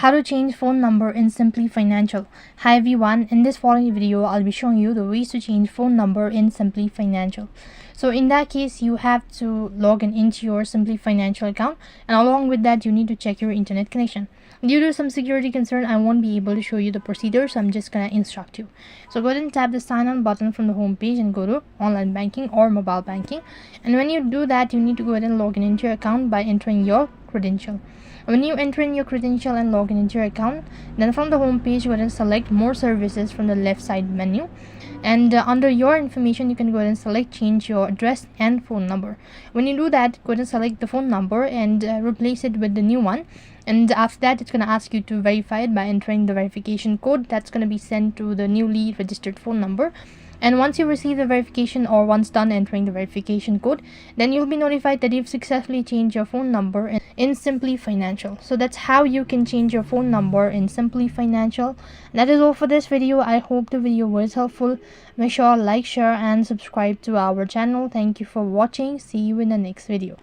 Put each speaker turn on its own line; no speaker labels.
how to change phone number in Simply Financial. Hi everyone, in this following video I'll be showing you the ways to change phone number in Simply Financial. So in that case, you have to log in into your Simply Financial account, and along with that you need to check your internet connection. Due to some security concern, I won't be able to show you the procedure, so I'm just gonna instruct you. So go ahead and tap the sign on button from the home page and go to online banking or mobile banking, and when you do that you need to go ahead and log in into your account by entering your credential. When you enter in your credential and log in into your account, then from the home page go ahead and select more services from the left side menu, and under your information you can go ahead and select change your address and phone number. When you do that, go ahead and select the phone number and replace it with the new one, and after that it's going to ask you to verify it by entering the verification code that's going to be sent to the newly registered phone number. And once you receive the verification, or once done entering the verification code, then you'll be notified that you've successfully changed your phone number in Simply Financial. So that's how you can change your phone number in Simply Financial. And that is all for this video. I hope the video was helpful. Make sure like, share and subscribe to our channel. Thank you for watching. See you in the next video.